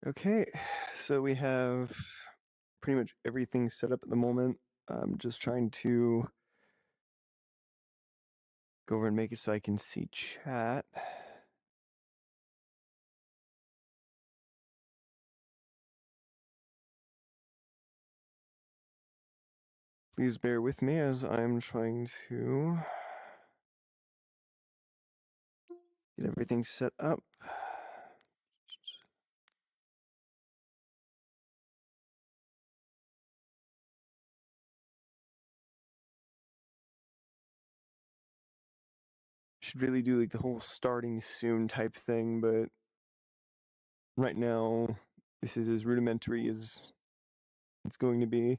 Okay, so we have pretty much everything set up at the moment. I'm just trying to go over and make it so I can see chat. Please bear with me as I'm trying to get everything set up. Should really do like the whole starting soon type thing, but right now this is as rudimentary as it's going to be.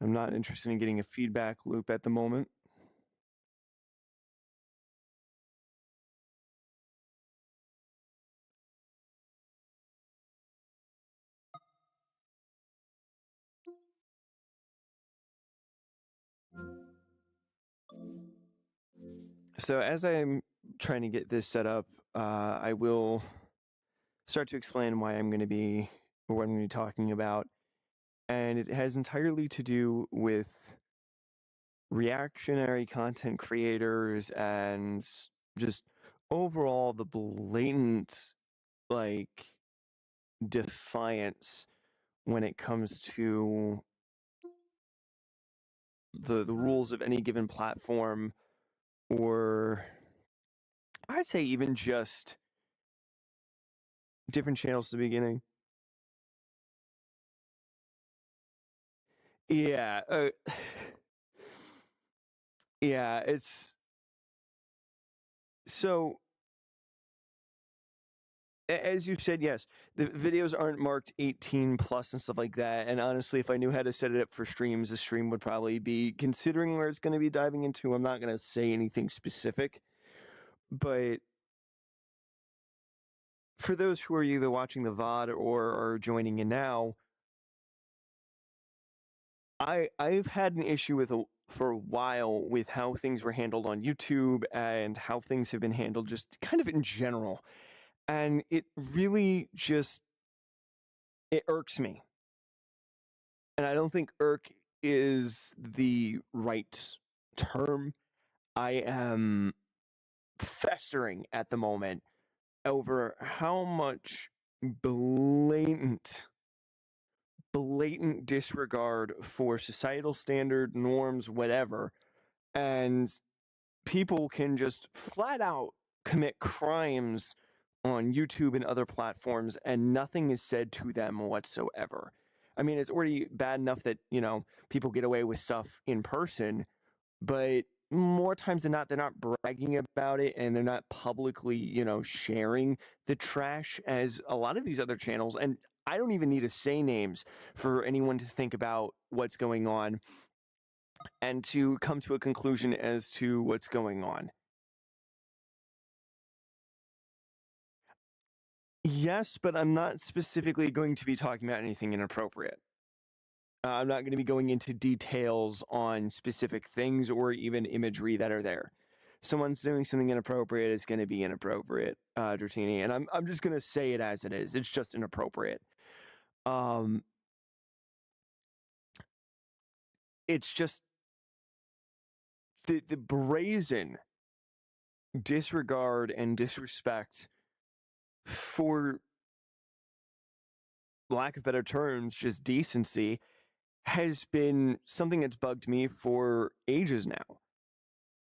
I'm not interested in getting a feedback loop at the moment. So as I'm trying to get this set up, I will start to explain why I'm going to be, or what I'm going to be talking about. And it has entirely to do with reactionary content creators and just overall the blatant, like, defiance when it comes to the rules of any given platform, or I'd say even just different channels at the beginning. Yeah, yeah, it's so as you said, yes, the videos aren't marked 18 plus and stuff like that. And honestly, if I knew how to set it up for streams, the stream would probably be, considering where it's going to be diving into, I'm not going to say anything specific. But for those who are either watching the VOD or are joining in now, I've had an issue with for a while with how things were handled on YouTube and how things have been handled just kind of in general. And it really just, it irks me. And I don't think irk is the right term. I am festering at the moment over how much blatant disregard for societal standard norms, whatever, and people can just flat out commit crimes on YouTube and other platforms, and nothing is said to them whatsoever. I mean, it's already bad enough that, people get away with stuff in person, but more times than not, they're not bragging about it and they're not publicly, sharing the trash as a lot of these other channels. And I don't even need to say names for anyone to think about what's going on and to come to a conclusion as to what's going on. Yes, but I'm not specifically going to be talking about anything inappropriate. I'm not going to be going into details on specific things or even imagery that are there. Someone's doing something inappropriate, it's going to be inappropriate, Dratini, and I'm just going to say it as it is. It's just inappropriate. It's just the brazen disregard and disrespect, for lack of better terms, just decency, has been something that's bugged me for ages now.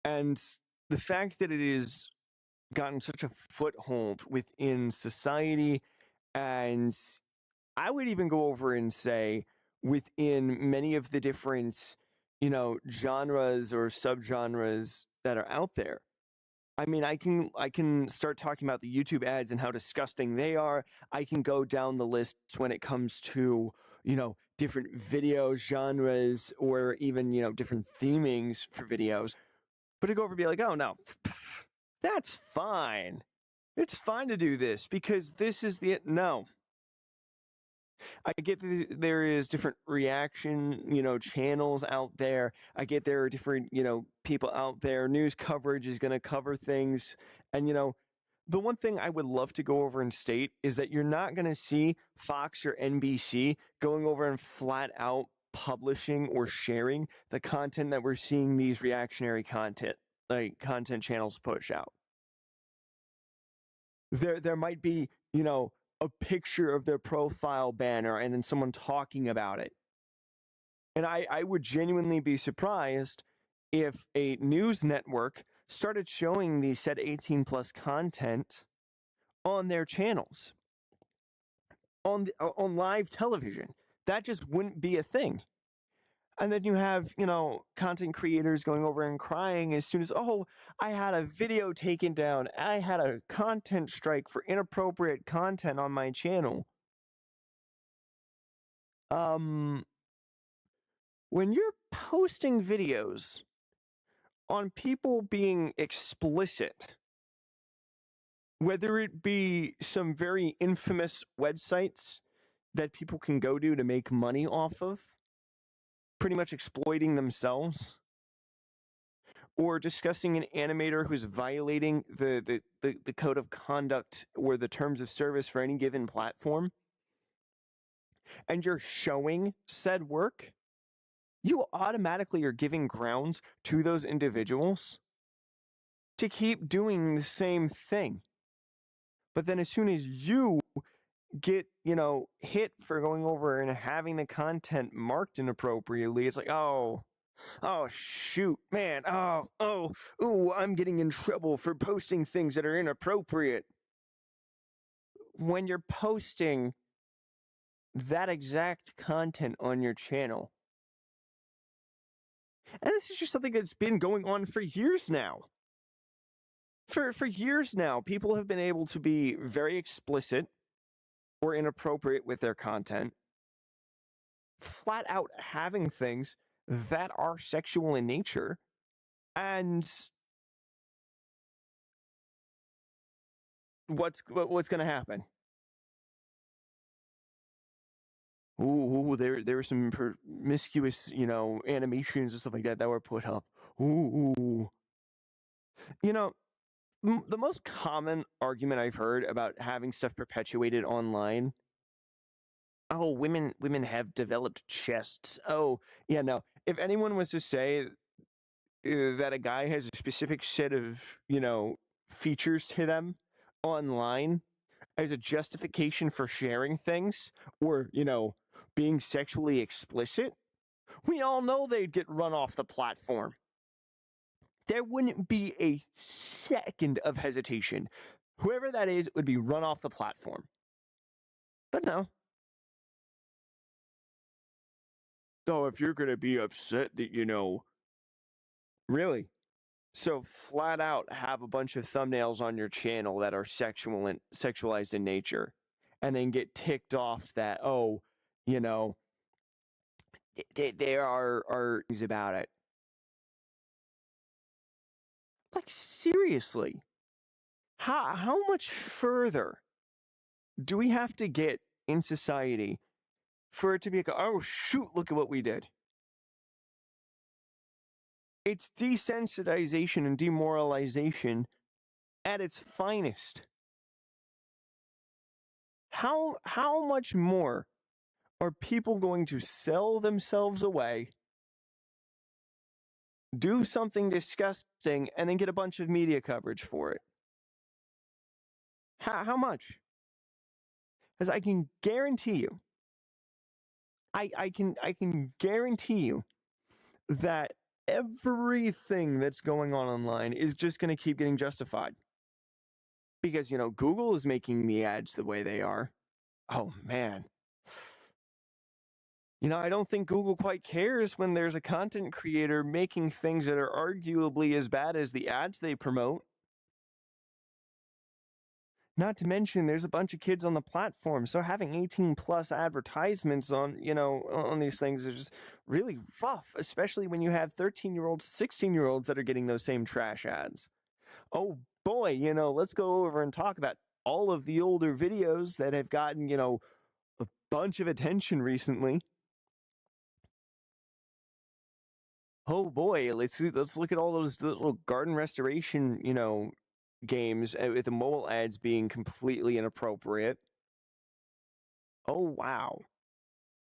And the fact that it has gotten such a foothold within society, and I would even go over and say within many of the different, genres or subgenres that are out there. I mean, I can start talking about the YouTube ads and how disgusting they are. I can go down the list when it comes to, different video genres or even, different themings for videos. But to go over and be like, oh no, that's fine. It's fine to do this because this is no. I get there is different reaction, channels out there. I get there are different, people out there. News coverage is going to cover things. And, the one thing I would love to go over and state is that you're not going to see Fox or NBC going over and flat out publishing or sharing the content that we're seeing these reactionary content channels push out. There might be, a picture of their profile banner and then someone talking about it. And I would genuinely be surprised if a news network started showing the said 18 plus content on their channels, on live television. That just wouldn't be a thing. And then you have, content creators going over and crying as soon as, oh, I had a video taken down. I had a content strike for inappropriate content on my channel. When you're posting videos on people being explicit, whether it be some very infamous websites that people can go to make money off of, pretty much exploiting themselves, or discussing an animator who's violating the code of conduct or the terms of service for any given platform, and you're showing said work, you automatically are giving grounds to those individuals to keep doing the same thing. But then as soon as you get, hit for going over and having the content marked inappropriately, it's like, oh shoot, man, I'm getting in trouble for posting things that are inappropriate. When you're posting that exact content on your channel, and this is just something that's been going on for years now. For years now, people have been able to be very explicit or inappropriate with their content, flat out having things that are sexual in nature, and what's going to happen? Ooh, there were some promiscuous, animations and stuff like that were put up. Ooh. The most common argument I've heard about having stuff perpetuated online, oh, women have developed chests. Oh, yeah, no. If anyone was to say that a guy has a specific set of, features to them online as a justification for sharing things or, being sexually explicit, we all know they'd get run off the platform. There wouldn't be a second of hesitation. Whoever that is would be run off the platform. But no. Oh, if you're going to be upset that, really? So flat out have a bunch of thumbnails on your channel that are sexualized in nature, and then get ticked off that, there are things about it. Like, seriously, how much further do we have to get in society for it to be like, oh, shoot, look at what we did? It's desensitization and demoralization at its finest. How much more are people going to sell themselves away, do something disgusting, and then get a bunch of media coverage for it? How much? Because I can guarantee you, I can guarantee you that everything that's going on online is just going to keep getting justified. Because, Google is making the ads the way they are. Oh, man. I don't think Google quite cares when there's a content creator making things that are arguably as bad as the ads they promote. Not to mention, there's a bunch of kids on the platform, so having 18 plus advertisements on, on these things is just really rough, especially when you have 13-year-olds, 16-year-olds that are getting those same trash ads. Oh boy, let's go over and talk about all of the older videos that have gotten, a bunch of attention recently. Oh boy, let's look at all those little garden restoration, games with the mobile ads being completely inappropriate. Oh wow.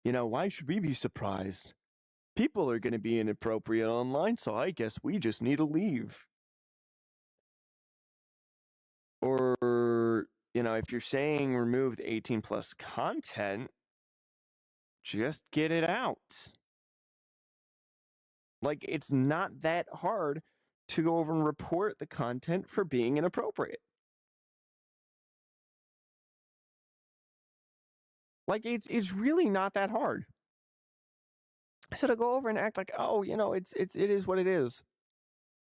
Why should we be surprised? People are going to be inappropriate online, so I guess we just need to leave. Or, if you're saying remove the 18 plus content, just get it out. Like, it's not that hard to go over and report the content for being inappropriate. Like, it's really not that hard. So to go over and act like, oh, it is what it is.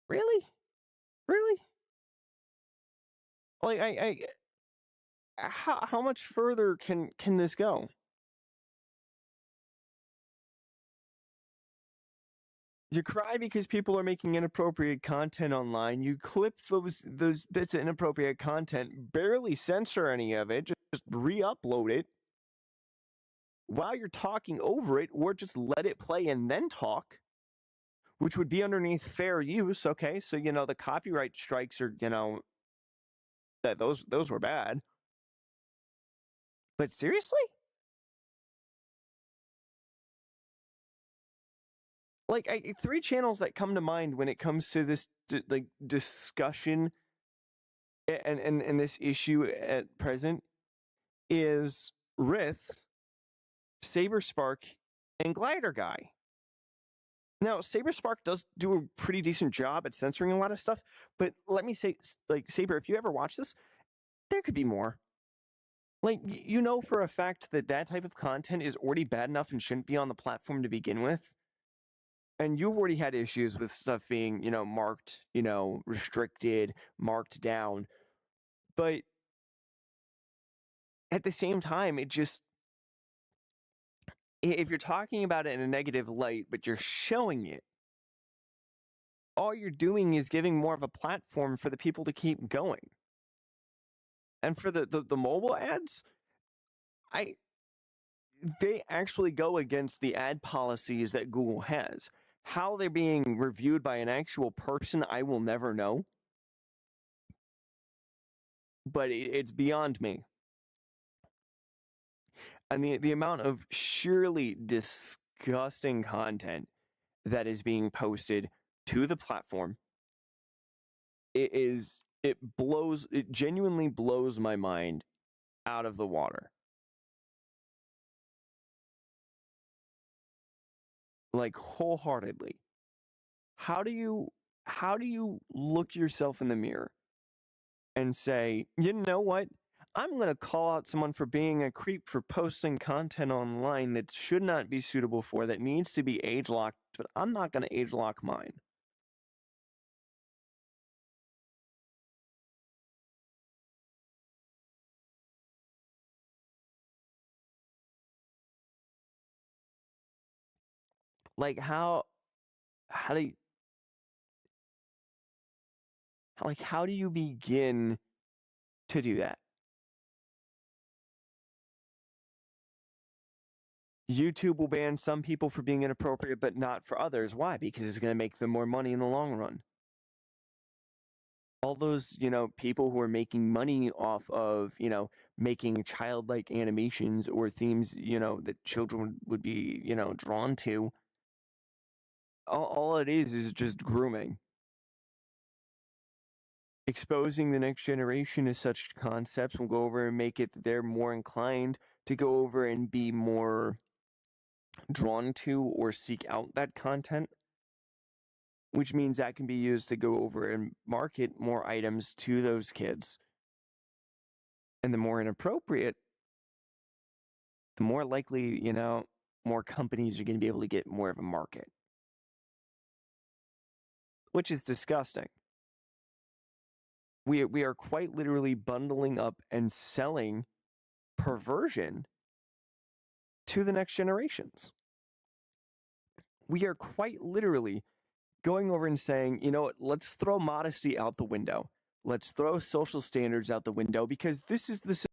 Really? Really? Like, how much further can this go? You cry because people are making inappropriate content online. You clip those bits of inappropriate content, barely censor any of it, just re-upload it while you're talking over it, or just let it play and then talk, which would be underneath fair use. Okay, so the copyright strikes are that those were bad. But seriously? Like, three channels that come to mind when it comes to this discussion and this issue at present is Rith, Saberspark, and Glider Guy. Now, Saberspark does do a pretty decent job at censoring a lot of stuff, but let me say, Saber, if you ever watch this, there could be more. Like, for a fact that type of content is already bad enough and shouldn't be on the platform to begin with. And you've already had issues with stuff being, marked, restricted, marked down. But at the same time, if you're talking about it in a negative light, but you're showing it, all you're doing is giving more of a platform for the people to keep going. And for the mobile ads, they actually go against the ad policies that Google has. How they're being reviewed by an actual person, I will never know. But it's beyond me. And the amount of sheerly disgusting content that is being posted to the platform, it genuinely blows my mind out of the water. Like, wholeheartedly. How do you look yourself in the mirror and say, you know what? I'm going to call out someone for being a creep for posting content online that should not be suitable for, that needs to be age locked, but I'm not going to age lock mine. Like, how do you begin to do that? YouTube will ban some people for being inappropriate, but not for others. Why? Because it's going to make them more money in the long run. All those, people who are making money off of, making childlike animations or themes, that children would be, drawn to. All it is just grooming. Exposing the next generation to such concepts will go over and make it that they're more inclined to go over and be more drawn to or seek out that content, which means that can be used to go over and market more items to those kids. And the more inappropriate, the more likely, more companies are going to be able to get more of a market, which is disgusting. We are quite literally bundling up and selling perversion to the next generations. We are quite literally going over and saying, you know what, let's throw modesty out the window. Let's throw social standards out the window, because this is the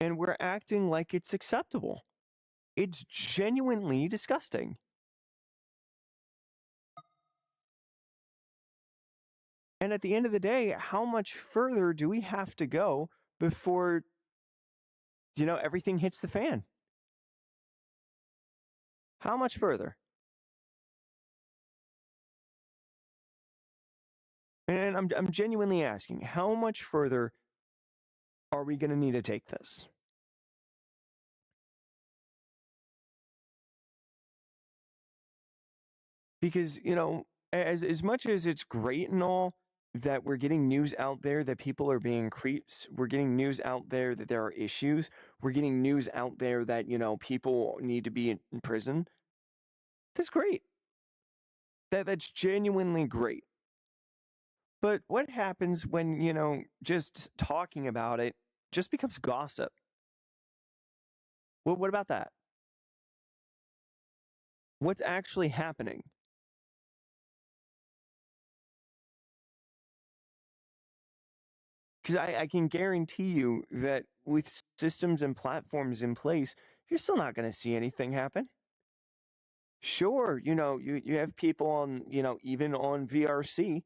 and we're acting like it's acceptable. It's genuinely disgusting. And at the end of the day, how much further do we have to go before, everything hits the fan? How much further? And I'm genuinely asking, how much further are we going to need to take this? Because, as much as it's great and all that we're getting news out there that people are being creeps, we're getting news out there that there are issues, we're getting news out there that, people need to be in prison. That's great. That's genuinely great. But what happens when, just talking about it just becomes gossip? What about that? What's actually happening? Because I can guarantee you that with systems and platforms in place, you're still not going to see anything happen. Sure, you have people on, even on VRC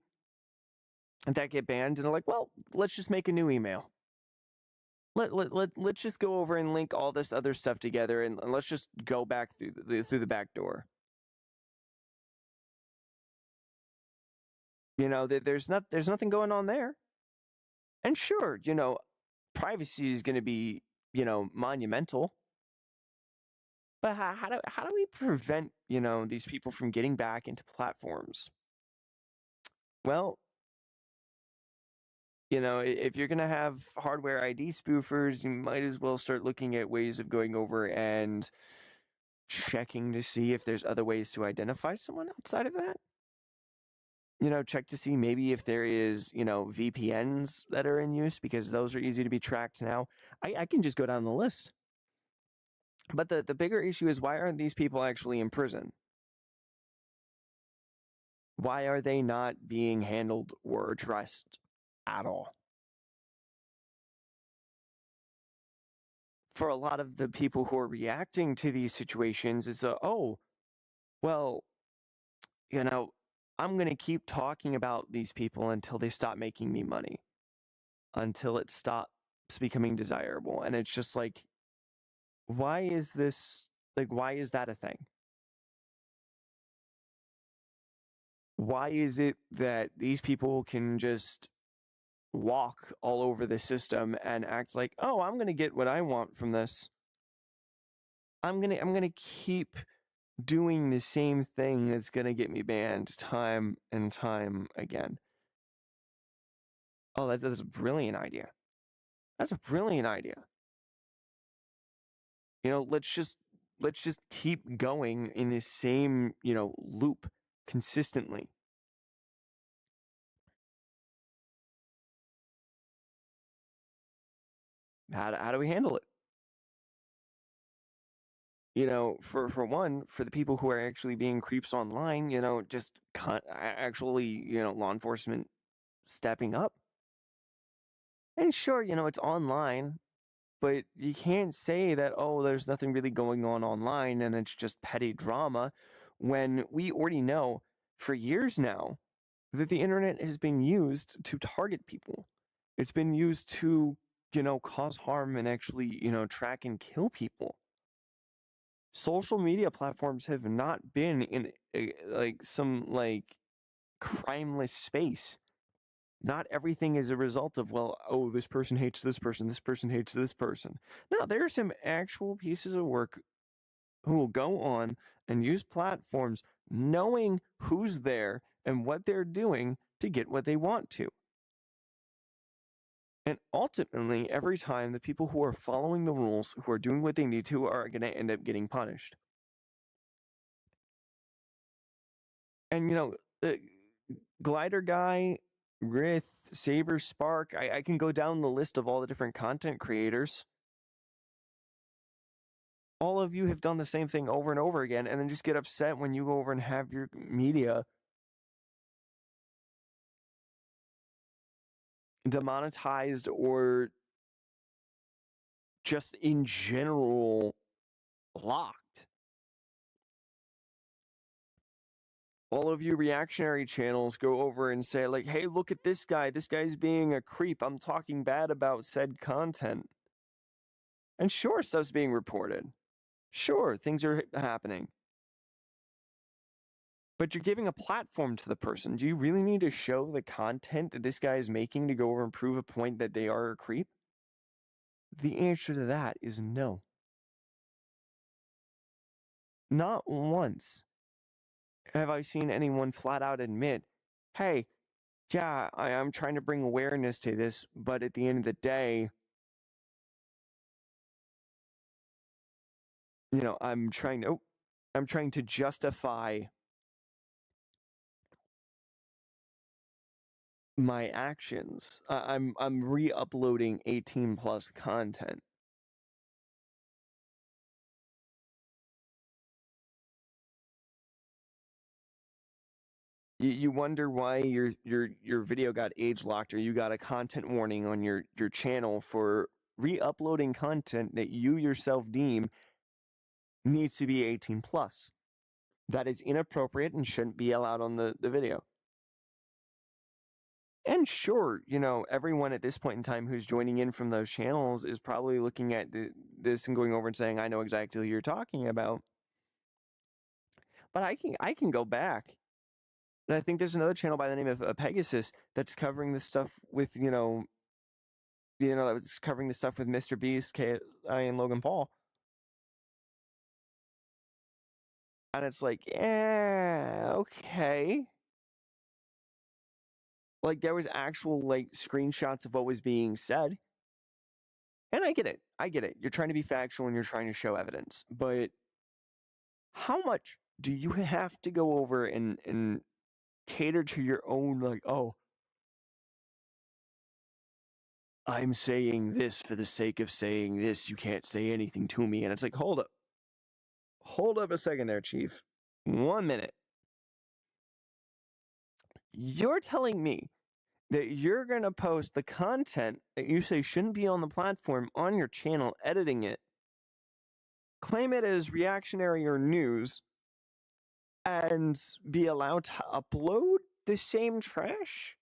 that get banned and are like, well, let's just make a new email. Let's just go over and link all this other stuff together and let's just go back through the back door. There's nothing going on there. And sure, privacy is going to be, monumental. But how do we prevent, these people from getting back into platforms? Well, if you're going to have hardware ID spoofers, you might as well start looking at ways of going over and checking to see if there's other ways to identify someone outside of that. Check to see maybe if there is, VPNs that are in use, because those are easy to be tracked now. I can just go down the list. But the bigger issue is, why aren't these people actually in prison? Why are they not being handled or addressed at all? For a lot of the people who are reacting to these situations, it's well, I'm going to keep talking about these people until they stop making me money, until it stops becoming desirable. And it's just like, why is that a thing? Why is it that these people can just walk all over the system and act like, oh, I'm going to get what I want from this. I'm going to keep doing the same thing that's going to get me banned time and time again. Oh, that's a brilliant idea. That's a brilliant idea. Let's just keep going in this same, loop consistently. How do we handle it? For one, for the people who are actually being creeps online, just actually, law enforcement stepping up. And sure, it's online, but you can't say that, oh, there's nothing really going on online and it's just petty drama, when we already know for years now that the internet has been used to target people. It's been used to, cause harm and actually, track and kill people. Social media platforms have not been in some crimeless space. Not everything is a result of, well, oh, this person hates this person hates this person. No, there are some actual pieces of work who will go on and use platforms knowing who's there and what they're doing to get what they want to. And ultimately, every time, the people who are following the rules, who are doing what they need to, are going to end up getting punished. And, Glider Guy, Rith, Saber, Spark, I can go down the list of all the different content creators. All of you have done the same thing over and over again, and then just get upset when you go over and have your media demonetized or just in general locked. All of you reactionary channels go over and say, like, hey, look at this guy. This guy's being a creep. I'm talking bad about said content. And sure, stuff's being reported. Sure, things are happening. But you're giving a platform to the person. Do you really need to show the content that this guy is making to go over and prove a point that they are a creep? The answer to that is no. Not once have I seen anyone flat out admit, hey, yeah, I'm trying to bring awareness to this, but at the end of the day, I'm trying to justify my actions. I'm re-uploading 18 plus content. You wonder why your video got age locked, or you got a content warning on your channel for re-uploading content that you yourself deem needs to be 18 plus. That is inappropriate and shouldn't be allowed on the video. And sure, everyone at this point in time who's joining in from those channels is probably looking at this and going over and saying, I know exactly who you're talking about. But I can go back. And I think there's another channel by the name of Pegasus that's covering this stuff with, that's covering this stuff with Mr. Beast, KSI, and Logan Paul. And it's like, yeah, okay. Like, there was actual, like, screenshots of what was being said. And I get it. You're trying to be factual and you're trying to show evidence. But how much do you have to go over and cater to your own, like, oh, I'm saying this for the sake of saying this. You can't say anything to me. And it's like, hold up. Hold up a second there, Chief. 1 minute. You're telling me that you're going to post the content that you say shouldn't be on the platform on your channel, editing it, claim it as reactionary or news, and be allowed to upload the same trash?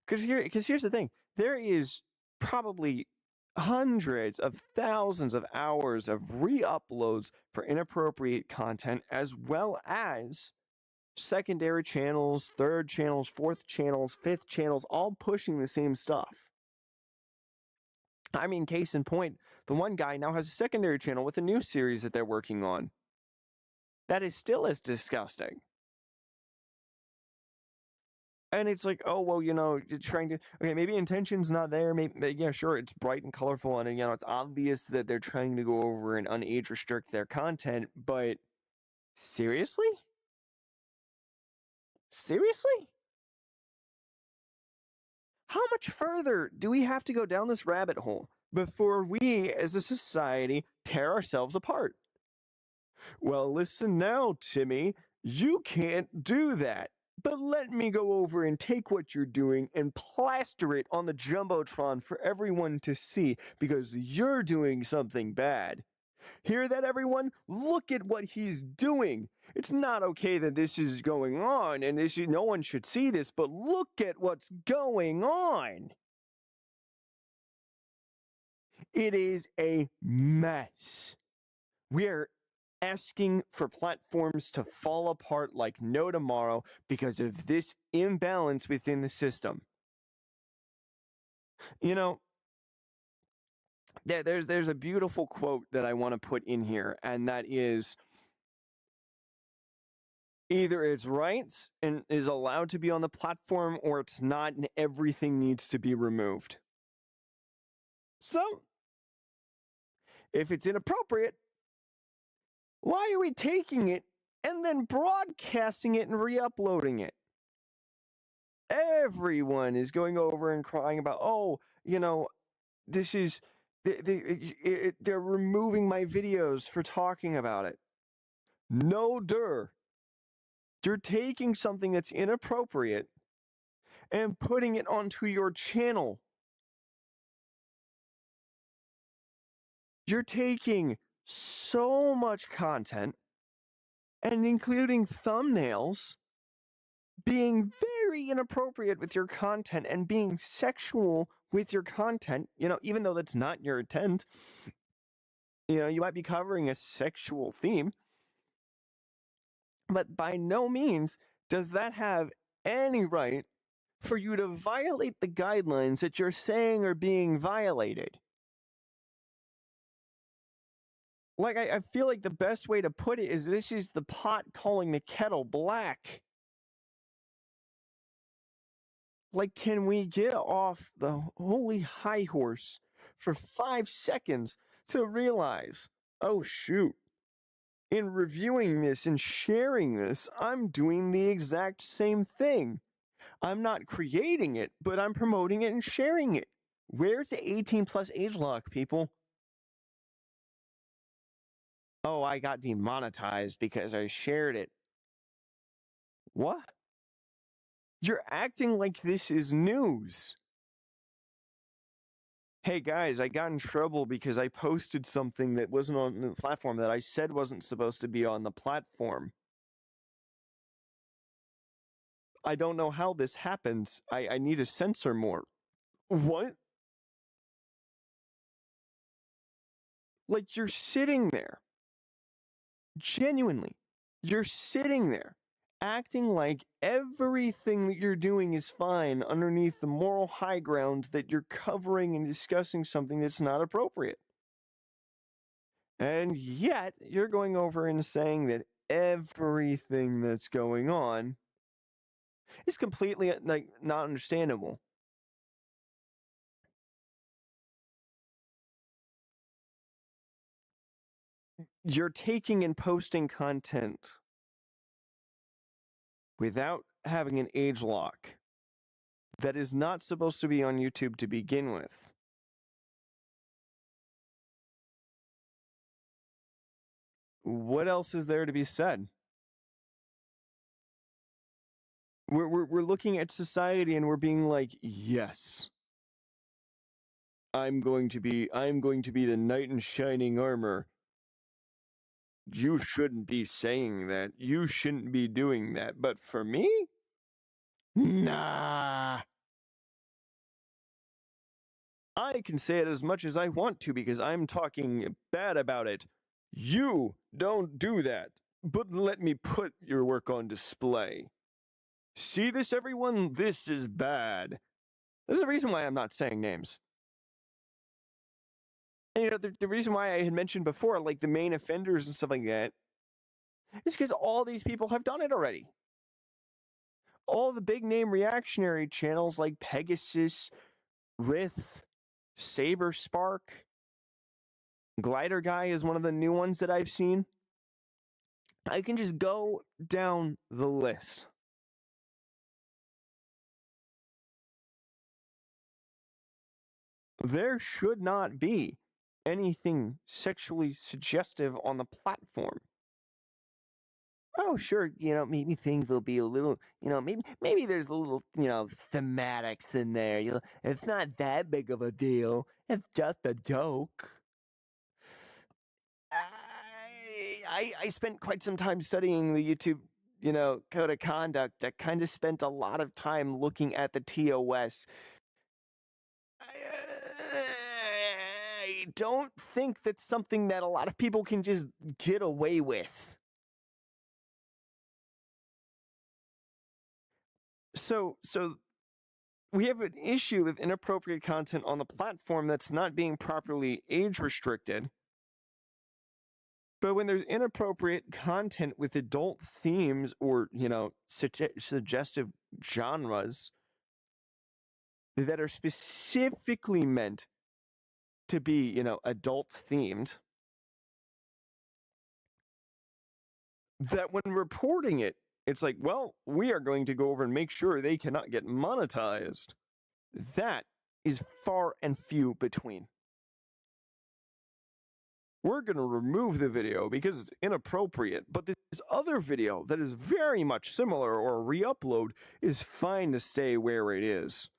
Because here's the thing. There is probably hundreds of thousands of hours of re-uploads for inappropriate content, as well as secondary channels, third channels, fourth channels, fifth channels, all pushing the same stuff. I mean, case in point, the one guy now has a secondary channel with a new series that they're working on. That is still as disgusting. And it's like, oh, well, you're trying to, okay, maybe intention's not there. Maybe, yeah, sure, it's bright and colorful, and, it's obvious that they're trying to go over and unage restrict their content, but seriously? Seriously? How much further do we have to go down this rabbit hole before we, as a society, tear ourselves apart? Well, listen now, Timmy, you can't do that. But let me go over and take what you're doing and plaster it on the Jumbotron for everyone to see, because you're doing something bad. Hear that, everyone? Look at what he's doing. It's not okay that this is going on, and no one should see this, but look at what's going on. It is a mess. We're asking for platforms to fall apart like no tomorrow because of this imbalance within the system. There's a beautiful quote that I want to put in here, and that is, either it's right and is allowed to be on the platform, or it's not and everything needs to be removed. So, if it's inappropriate, why are we taking it and then broadcasting it and re-uploading it? Everyone is going over and crying about, oh, this is, they're removing my videos for talking about it. No, you're taking something that's inappropriate and putting it onto your channel. You're taking so much content and including thumbnails, being very inappropriate with your content and being sexual with your content, even though that's not your intent. You might be covering a sexual theme, but by no means does that have any right for you to violate the guidelines that you're saying are being violated. Like, I feel like the best way to put it is this is the pot calling the kettle black. Like, can we get off the holy high horse for 5 seconds to realize, oh shoot, in reviewing this and sharing this, I'm doing the exact same thing. I'm not creating it, but I'm promoting it and sharing it. Where's the 18 plus age lock, people? Oh, I got demonetized because I shared it. What? You're acting like this is news. Hey guys, I got in trouble because I posted something that wasn't on the platform that I said wasn't supposed to be on the platform. I don't know how this happened. I need to censor more. What? Like, you're sitting there. Genuinely. You're sitting there, acting like everything that you're doing is fine underneath the moral high ground that you're covering and discussing something that's not appropriate. And yet, you're going over and saying that everything that's going on is completely, not understandable. You're taking and posting content without having an age lock that is not supposed to be on YouTube to begin with. What else is there to be said? We're looking at society and we're being like, yes, I'm going to be the knight in shining armor. You shouldn't be saying that. You shouldn't be doing that. But for me? Nah. I can say it as much as I want to because I'm talking bad about it. You don't do that. But let me put your work on display. See this, everyone? This is bad. There's a reason why I'm not saying names. And the reason why I had mentioned before, like the main offenders and stuff like that, is because all these people have done it already. All the big name reactionary channels like Pegasus, Rith, Saber Spark, Glider Guy is one of the new ones that I've seen. I can just go down the list. There should not be anything sexually suggestive on the platform. Oh, sure, maybe things will be a little, maybe there's a little, thematics in there. It's not that big of a deal. It's just a joke. I spent quite some time studying the YouTube, code of conduct. I kind of spent a lot of time looking at the TOS. I don't think that's something that a lot of people can just get away with. So we have an issue with inappropriate content on the platform that's not being properly age restricted. But when there's inappropriate content with adult themes or, suggestive genres that are specifically meant to be, adult themed, that when reporting it, it's like, well, we are going to go over and make sure they cannot get monetized. That is far and few between. We're going to remove the video because it's inappropriate, but this other video that is very much similar or re-upload is fine to stay where it is.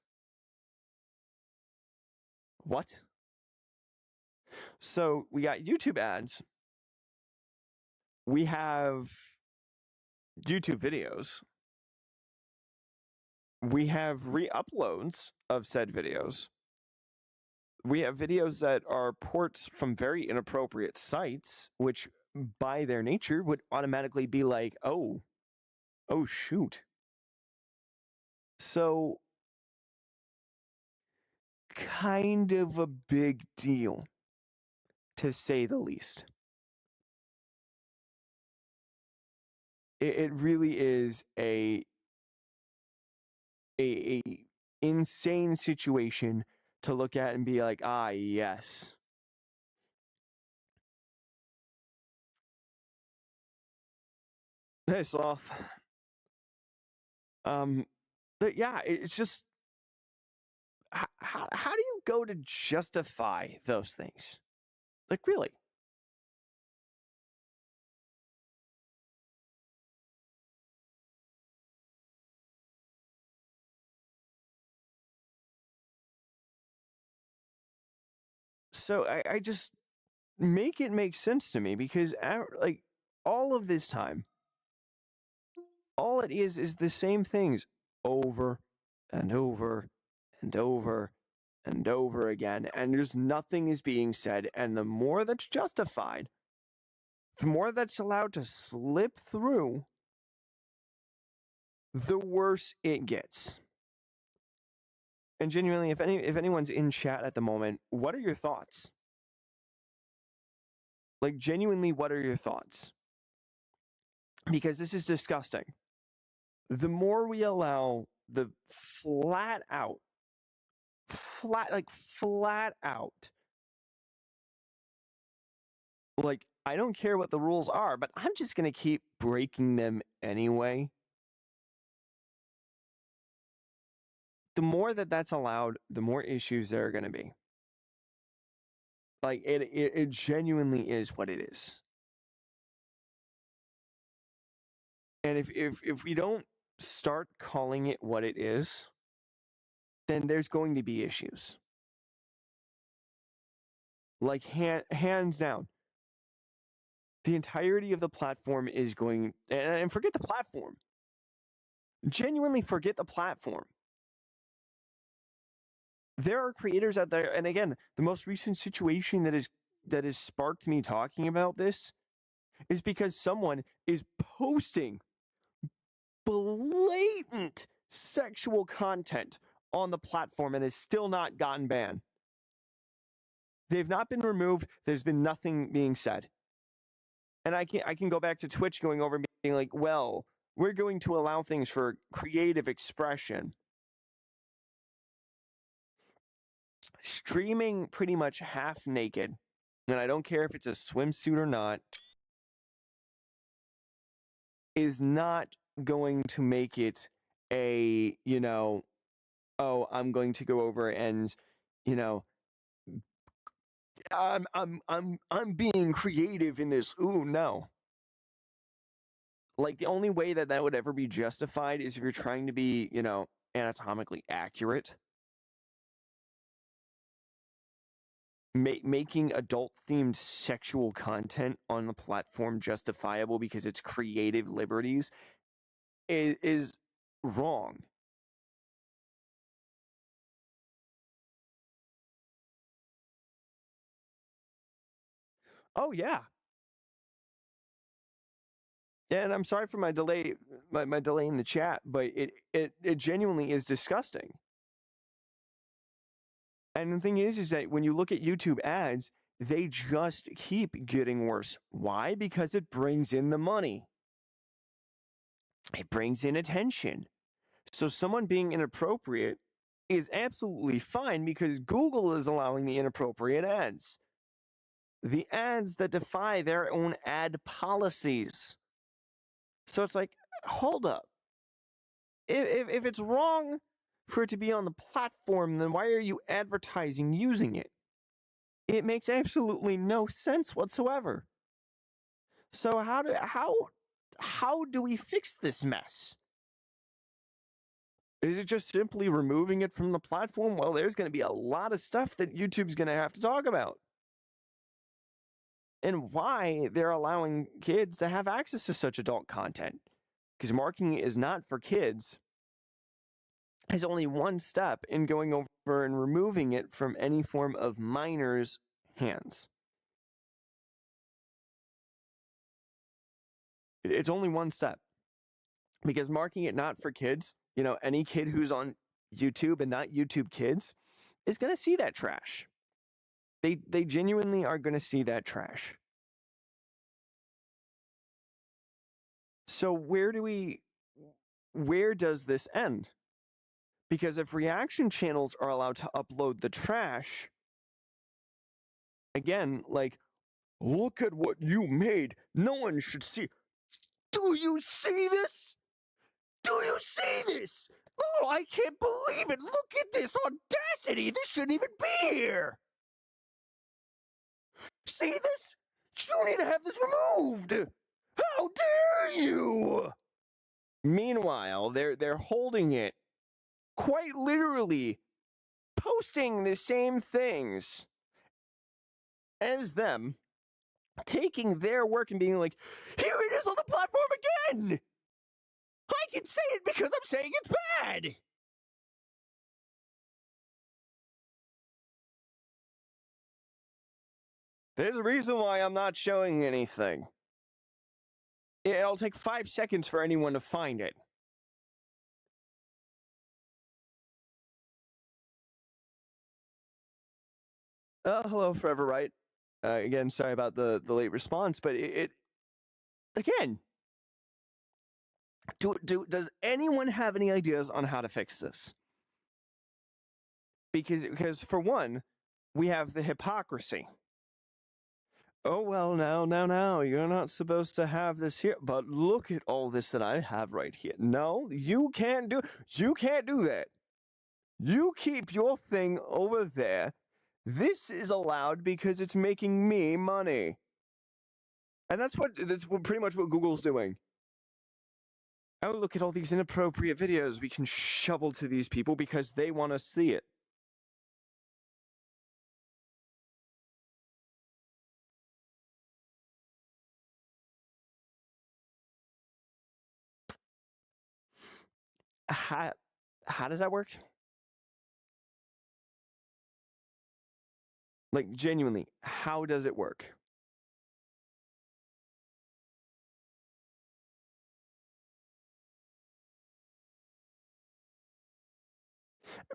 What? So we got YouTube ads. We have YouTube videos. We have re-uploads of said videos. We have videos that are ports from very inappropriate sites, which by their nature would automatically be like, oh shoot. So kind of a big deal, to say the least. It really is a insane situation to look at and be like, ah, yes. Piss off. But yeah, it's just, how do you go to justify those things? Like, really? So I just make it make sense to me, because like all of this time, all it is the same things over and over and over and over again, and there's nothing is being said. And the more that's justified, the more that's allowed to slip through, the worse it gets. And genuinely, if anyone's in chat at the moment, what are your thoughts? Like, genuinely, what are your thoughts? Because this is disgusting. The more we allow the flat out, like, I don't care what the rules are, but I'm just going to keep breaking them anyway. The more that's allowed, the more issues there are going to be. Like, it genuinely is what it is. And if we don't start calling it what it is, then there's going to be issues. Like, hands down, the entirety of the platform is going, and forget the platform. Genuinely forget the platform. There are creators out there, and again, the most recent situation that has sparked me talking about this is because someone is posting blatant sexual content on the platform and has still not gotten banned. They've not been removed. There's been nothing being said. And I can go back to Twitch going over and being like, well, we're going to allow things for creative expression. Streaming pretty much half naked, and I don't care if it's a swimsuit or not, is not going to make it a, oh, I'm going to go over and, I'm being creative in this. Ooh, no. Like, the only way that would ever be justified is if you're trying to be, anatomically accurate. Making adult-themed sexual content on the platform justifiable because it's creative liberties is wrong. Oh, yeah. And I'm sorry for my delay, my delay in the chat, but it genuinely is disgusting. And the thing is that when you look at YouTube ads, they just keep getting worse. Why? Because it brings in the money. It brings in attention. So someone being inappropriate is absolutely fine because Google is allowing the inappropriate ads. The ads that defy their own ad policies. So it's like, hold up. If it's wrong for it to be on the platform, then why are you advertising using it? It makes absolutely no sense whatsoever. So how do we fix this mess? Is it just simply removing it from the platform? Well, there's going to be a lot of stuff that YouTube's going to have to talk about. and why they're allowing kids to have access to such adult content. Because marking it is not for kids is only one step in going over and removing it from any form of minors' hands. It's only one step. Because marking it not for kids, any kid who's on YouTube and not YouTube Kids is going to see that trash. They genuinely are going to see that trash. So where does this end? Because if reaction channels are allowed to upload the trash, again, like, look at what you made. No one should see. Do you see this? Do you see this? Oh, I can't believe it. Look at this audacity. This shouldn't even be here. See this? You need to have this removed. How dare you? Meanwhile, they're holding it, quite literally posting the same things as them, taking their work and being like, here it is on the platform again. I can say it because I'm saying it's bad. There's a reason why I'm not showing anything. It'll take 5 seconds for anyone to find it. Hello, Forever Right. Again, sorry about the late response, but it again. Does anyone have any ideas on how to fix this? Because for one, we have the hypocrisy. Oh, well, now, you're not supposed to have this here, but look at all this that I have right here. No, you can't do that. You keep your thing over there. This is allowed because it's making me money. And that's pretty much what Google's doing. Oh, look at all these inappropriate videos we can shovel to these people because they want to see it. How does that work? Like, genuinely, how does it work?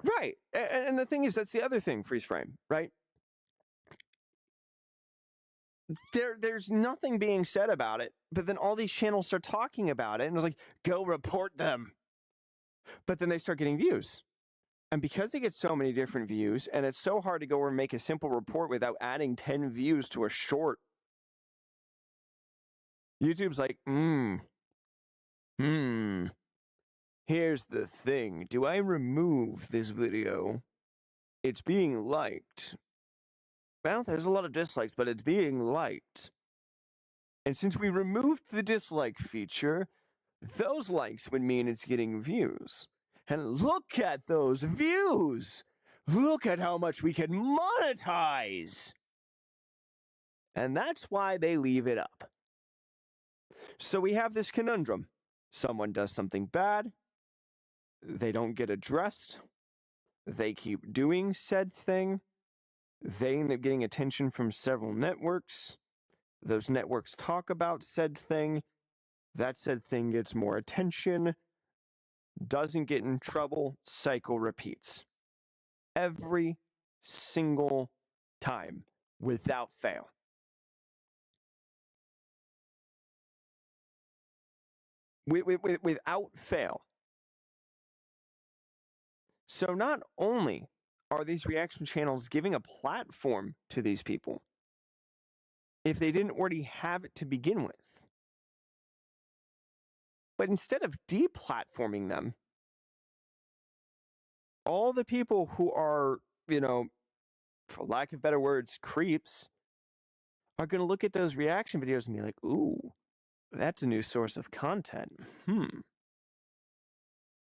Right. And the thing is, that's the other thing, freeze frame, right? There's nothing being said about it, but then all these channels start talking about it, and it's like, go report them. But then they start getting views. And because they get so many different views, and it's so hard to go and make a simple report without adding 10 views to a short, YouTube's like, here's the thing. Do I remove this video? It's being liked. Well, there's a lot of dislikes, but it's being liked. And since we removed the dislike feature, those likes would mean it's getting views. And look at those views! Look at how much we can monetize! And that's why they leave it up. So we have this conundrum. Someone does something bad. They don't get addressed. They keep doing said thing. They end up getting attention from several networks. Those networks talk about said thing. That said thing gets more attention. Doesn't get in trouble. Cycle repeats. Every single time, without fail. Without fail. So not only are these reaction channels giving a platform to these people, if they didn't already have it to begin with, but instead of deplatforming them, all the people who are, for lack of better words, creeps, are going to look at those reaction videos and be like, ooh, that's a new source of content.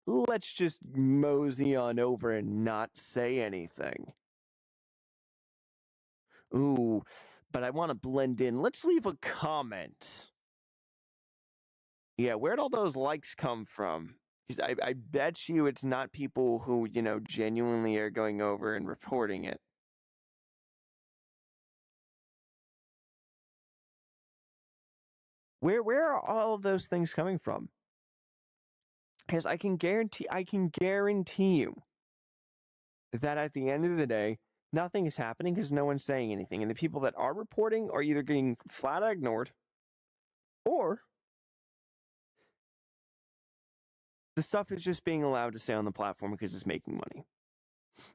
Let's just mosey on over and not say anything. Ooh, but I want to blend in. Let's leave a comment. Yeah, where'd all those likes come from? Because I bet you it's not people who, genuinely are going over and reporting it. Where are all of those things coming from? Because I can guarantee you that at the end of the day, nothing is happening because no one's saying anything. And the people that are reporting are either getting flat out ignored, or the stuff is just being allowed to stay on the platform because it's making money.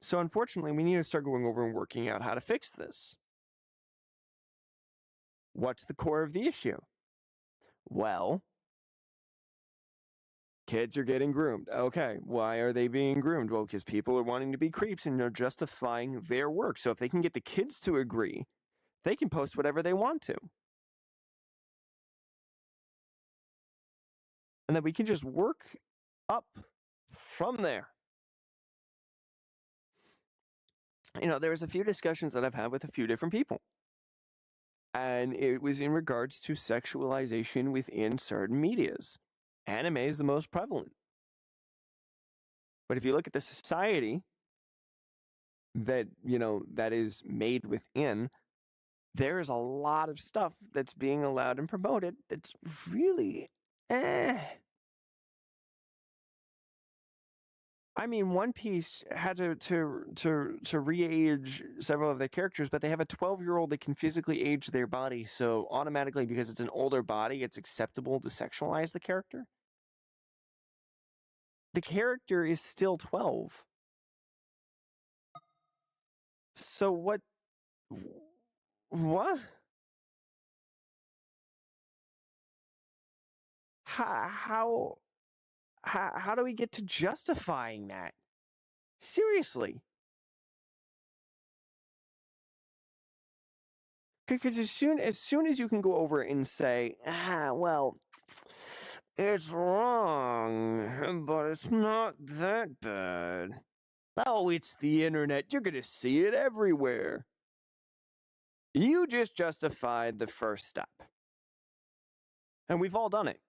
So unfortunately, we need to start going over and working out how to fix this. What's the core of the issue? Well, kids are getting groomed. Okay, why are they being groomed? Well, because people are wanting to be creeps and they're justifying their work. So if they can get the kids to agree, they can post whatever they want to. And then we can just work up from there. There was a few discussions that I've had with a few different people. And it was in regards to sexualization within certain medias. Anime is the most prevalent. But if you look at the society that, that is made within, there is a lot of stuff that's being allowed and promoted that's really I mean, One Piece had to re-age several of their characters, but they have a 12-year-old that can physically age their body, so automatically, because it's an older body, it's acceptable to sexualize the character. The character is still 12. So what? What? How do we get to justifying that? Seriously. Because as soon as you can go over and say, well, it's wrong, but it's not that bad. Oh, it's the internet. You're going to see it everywhere. You just justified the first step. And we've all done it.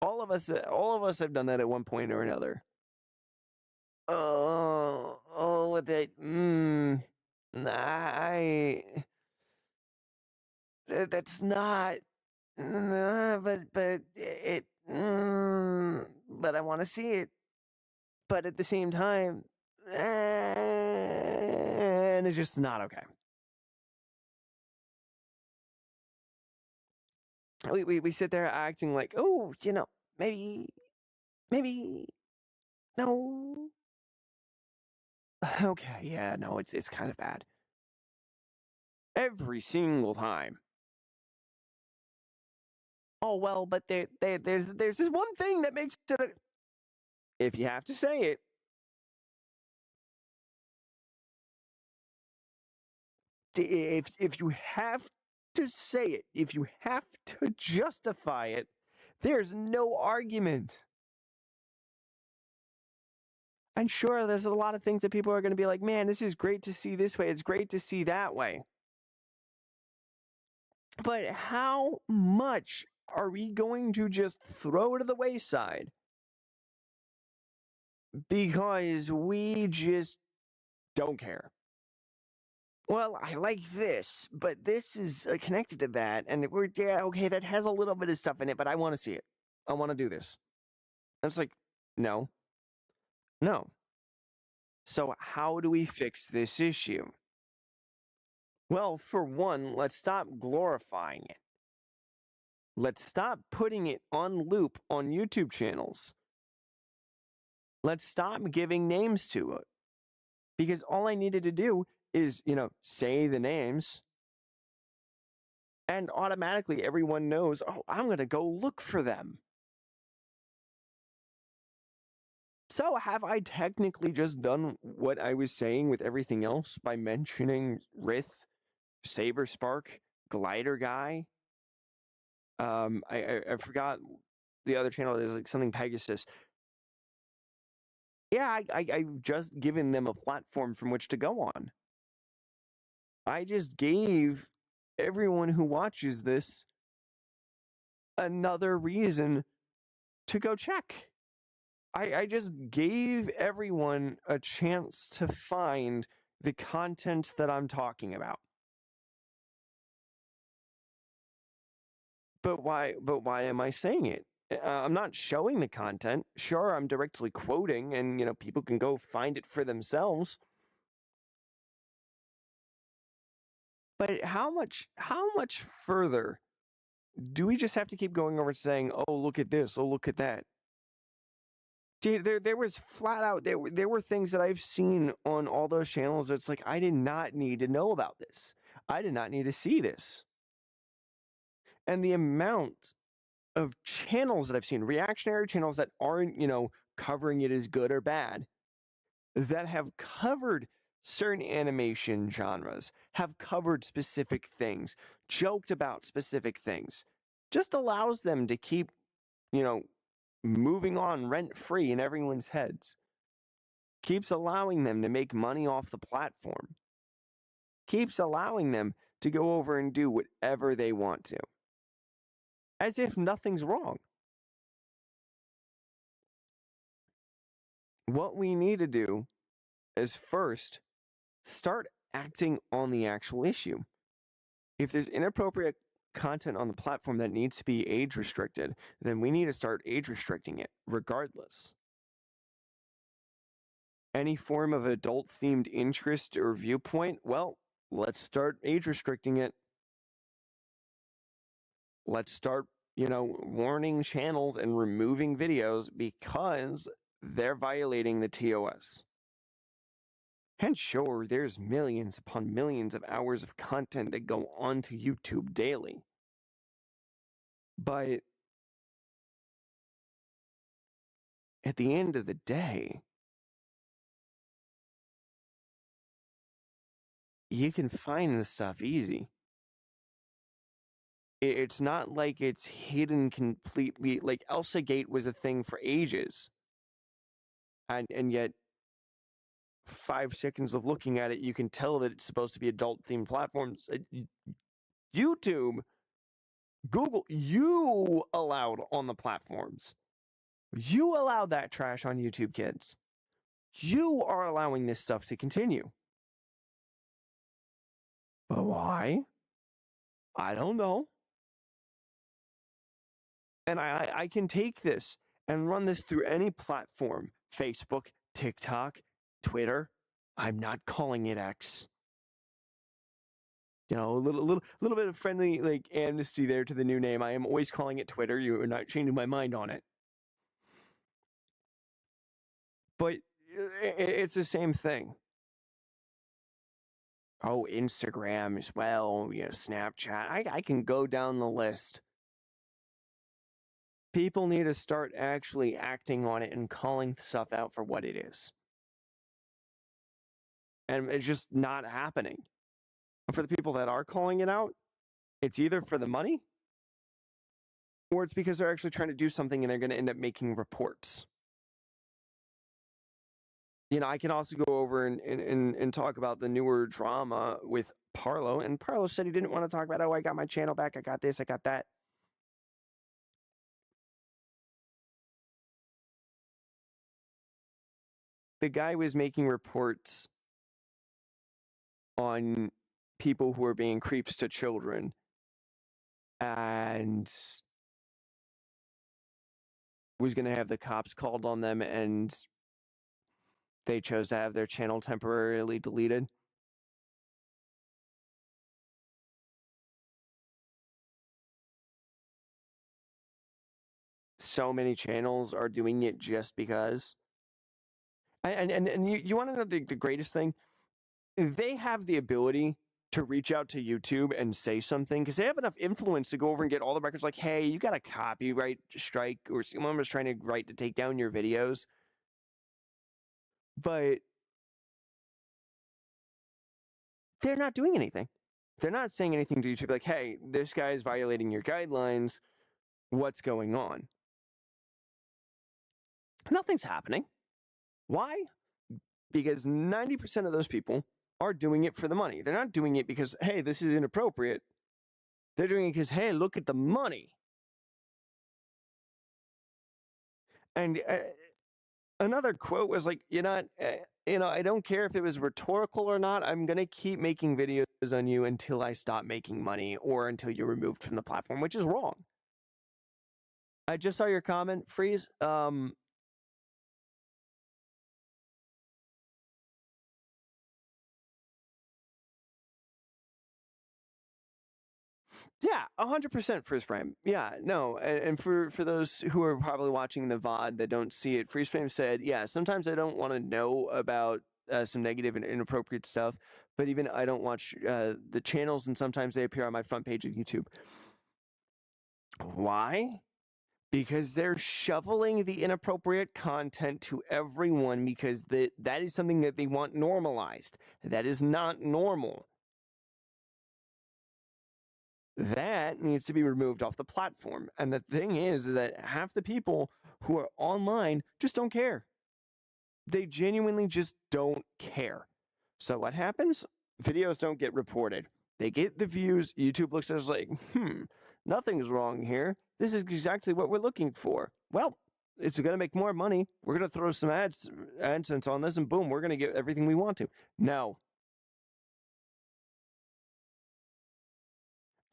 All of us have done that at one point or another. That's not, but I want to see it. But at the same time, and it's just not okay. We sit there acting like, oh, maybe, no. Okay, yeah, no, it's kind of bad. Every single time. Oh, well, but there's this one thing that makes it if you have to say it. If you have to say it, if you have to justify it, there's no argument. And sure, there's a lot of things that people are going to be like, man, this is great to see this way. It's great to see that way. But how much are we going to just throw to the wayside? Because we just don't care. Well, I like this, but this is connected to that. And okay, that has a little bit of stuff in it, but I want to see it. I want to do this. And it's like, no. So how do we fix this issue? Well, for one, let's stop glorifying it. Let's stop putting it on loop on YouTube channels. Let's stop giving names to it. Because all I needed to do is, say the names. And automatically everyone knows, oh, I'm going to go look for them. So have I technically just done what I was saying with everything else by mentioning Rith, Saber Spark, Glider Guy? I forgot the other channel. There's like something Pegasus. Yeah, I've just given them a platform from which to go on. I just gave everyone who watches this another reason to go check. I just gave everyone a chance to find the content that I'm talking about. But why am I saying it? I'm not showing the content. Sure, I'm directly quoting, and people can go find it for themselves. But how much further do we just have to keep going over saying, "Oh, look at this. Oh, look at that." Dude, there was flat out there were things that I've seen on all those channels that's like I did not need to know about this. I did not need to see this. And the amount of channels that I've seen, reactionary channels that aren't, covering it as good or bad, that have covered certain animation genres, have covered specific things, joked about specific things, just allows them to keep, you know, moving on rent free in everyone's heads. Keeps allowing them to make money off the platform. Keeps allowing them to go over and do whatever they want to. As if nothing's wrong. What we need to do is first start acting on the actual issue. If there's inappropriate content on the platform that needs to be age restricted, then we need to start age restricting it regardless. Any form of adult themed interest or viewpoint, well, let's start age restricting it. Let's start, warning channels and removing videos because they're violating the TOS. And sure, there's millions upon millions of hours of content that go onto YouTube daily. But at the end of the day, you can find this stuff easy. It's not like it's hidden completely. Like Elsa Gate was a thing for ages. And yet 5 seconds of looking at it, you can tell that it's supposed to be adult-themed platforms. YouTube, Google, you allowed on the platforms. You allowed that trash on YouTube, kids. You are allowing this stuff to continue. But why? I don't know. And I can take this and run this through any platform. Facebook, TikTok, Twitter. I'm not calling it X. A little bit of friendly amnesty there to the new name. I am always calling it Twitter. You are not changing my mind on it. But it's the same thing. Oh, Instagram as well. Snapchat. I can go down the list. People need to start actually acting on it and calling stuff out for what it is. And it's just not happening. For the people that are calling it out, it's either for the money or it's because they're actually trying to do something and they're going to end up making reports. I can also go over and talk about the newer drama with Parlo. And Parlo said he didn't want to talk about, I got my channel back. I got this. I got that. The guy was making reports on people who are being creeps to children. And was going to have the cops called on them, and they chose to have their channel temporarily deleted. So many channels are doing it just because. And you want to know the greatest thing? They have the ability to reach out to YouTube and say something because they have enough influence to go over and get all the records like, hey, you got a copyright strike or someone was trying to take down your videos. But they're not doing anything. They're not saying anything to YouTube like, hey, this guy is violating your guidelines. What's going on? Nothing's happening. Why? Because 90% of those people are doing it for the money. They're not doing it because, hey, this is inappropriate. They're doing it because, hey, look at the money. And another quote was like, I don't care if it was rhetorical or not. I'm going to keep making videos on you until I stop making money or until you're removed from the platform, which is wrong. I just saw your comment, Freeze. Yeah, 100% freeze frame. Yeah, no, and for those who are probably watching the VOD that don't see it, freeze frame said, yeah, sometimes I don't want to know about some negative and inappropriate stuff, but even I don't watch the channels, and sometimes they appear on my front page of YouTube. Why? Because they're shoveling the inappropriate content to everyone because that is something that they want normalized. That is not normal. That needs to be removed off the platform. And the thing is that half the people who are online just don't care. They genuinely just don't care. So what happens? Videos don't get reported. They get the views. YouTube looks at us like, nothing's wrong here. This is exactly what we're looking for. Well, it's going to make more money. We're going to throw some AdSense on this, and boom, we're going to get everything we want to. No.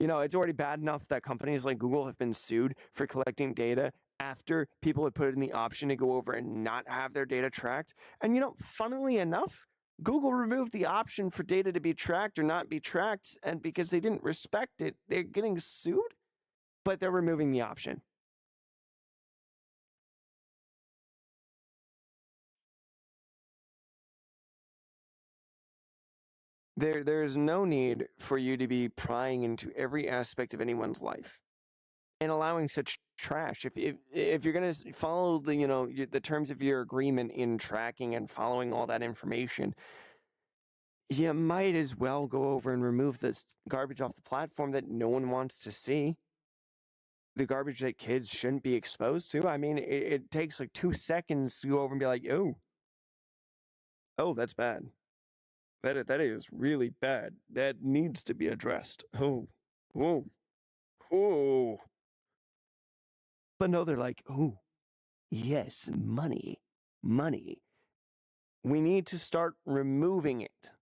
It's already bad enough that companies like Google have been sued for collecting data after people had put in the option to go over and not have their data tracked. And, funnily enough, Google removed the option for data to be tracked or not be tracked, and because they didn't respect it, they're getting sued, but they're removing the option. There is no need for you to be prying into every aspect of anyone's life and allowing such trash. If you're going to follow the terms of your agreement in tracking and following all that information, you might as well go over and remove this garbage off the platform that no one wants to see. The garbage that kids shouldn't be exposed to. I mean, it takes like 2 seconds to go over and be like, oh, that's bad. That is really bad. That needs to be addressed. Oh. But no, they're like, oh, yes, money. We need to start removing it.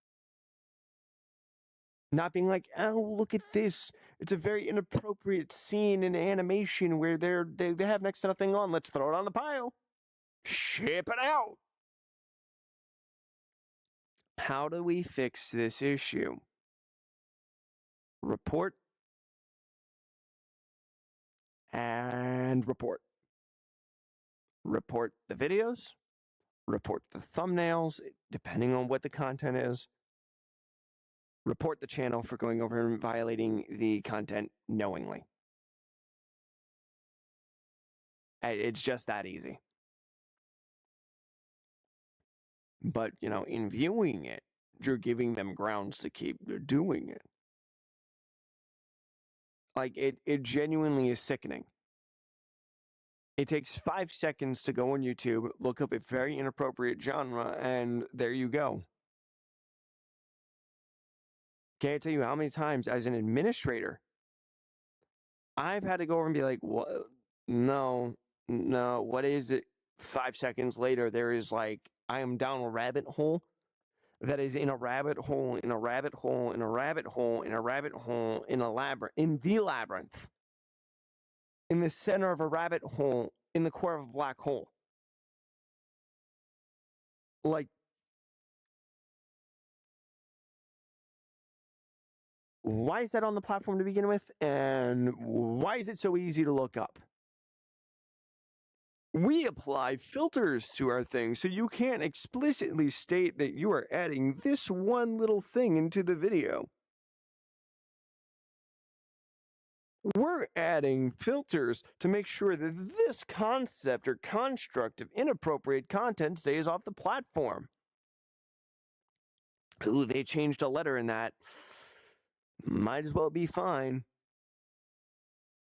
Not being like, oh, look at this. It's a very inappropriate scene in animation where they have next to nothing on. Let's throw it on the pile. Ship it out. How do we fix this issue? Report and report. Report the videos, report the thumbnails, depending on what the content is. Report the channel for going over and violating the content knowingly. It's just that easy. But, in viewing it, you're giving them grounds to keep doing it. Like, it genuinely is sickening. It takes 5 seconds to go on YouTube, look up a very inappropriate genre, and there you go. Can't tell you how many times as an administrator, I've had to go over and be like, what? No, what is it? 5 seconds later, there is like, I am down a rabbit hole that is in a rabbit hole, in a rabbit hole, in a rabbit hole, in a rabbit hole, in a labyrinth, in the labyrinth, in the center of a rabbit hole, in the core of a black hole. Like, why is that on the platform to begin with? And why is it so easy to look up? We apply filters to our things, so you can't explicitly state that you are adding this one little thing into the video. We're adding filters to make sure that this concept or construct of inappropriate content stays off the platform. Ooh, they changed a letter in that. Might as well be fine.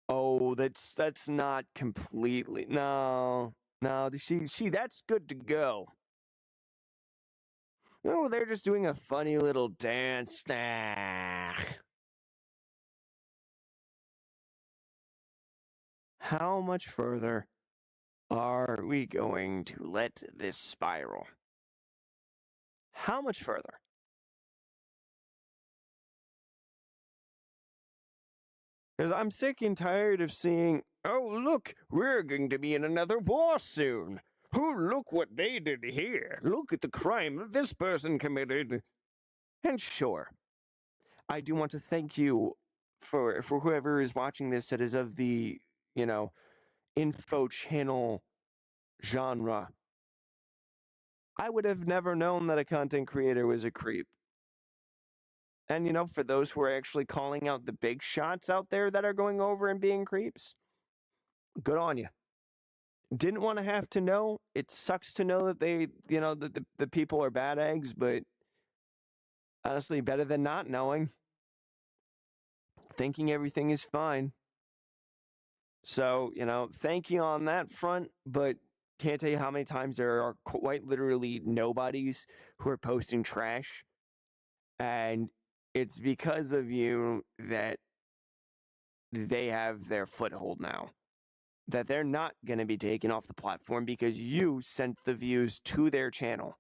Oh, that's not completely. No. See, that's good to go. Oh, they're just doing a funny little dance. Nah. How much further are we going to let this spiral? How much further? Because I'm sick and tired of seeing, oh, look, we're going to be in another war soon. Oh, look what they did here. Look at the crime that this person committed. And sure, I do want to thank you for whoever is watching this that is of the, you know, info channel genre. I would have never known that a content creator was a creep. And, for those who are actually calling out the big shots out there that are going over and being creeps, good on you. Didn't want to have to know. It sucks to know that they, the people are bad eggs, but honestly, better than not knowing. Thinking everything is fine. So, thank you on that front, but can't tell you how many times there are quite literally nobodies who are posting trash. And it's because of you that they have their foothold now. That they're not going to be taken off the platform because you sent the views to their channel.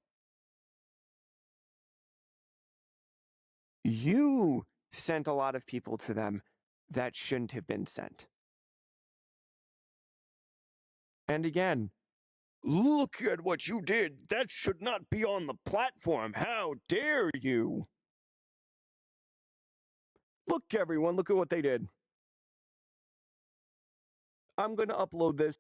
You sent a lot of people to them that shouldn't have been sent. And again, look at what you did. That should not be on the platform. How dare you? Look, everyone, look at what they did. I'm going to upload this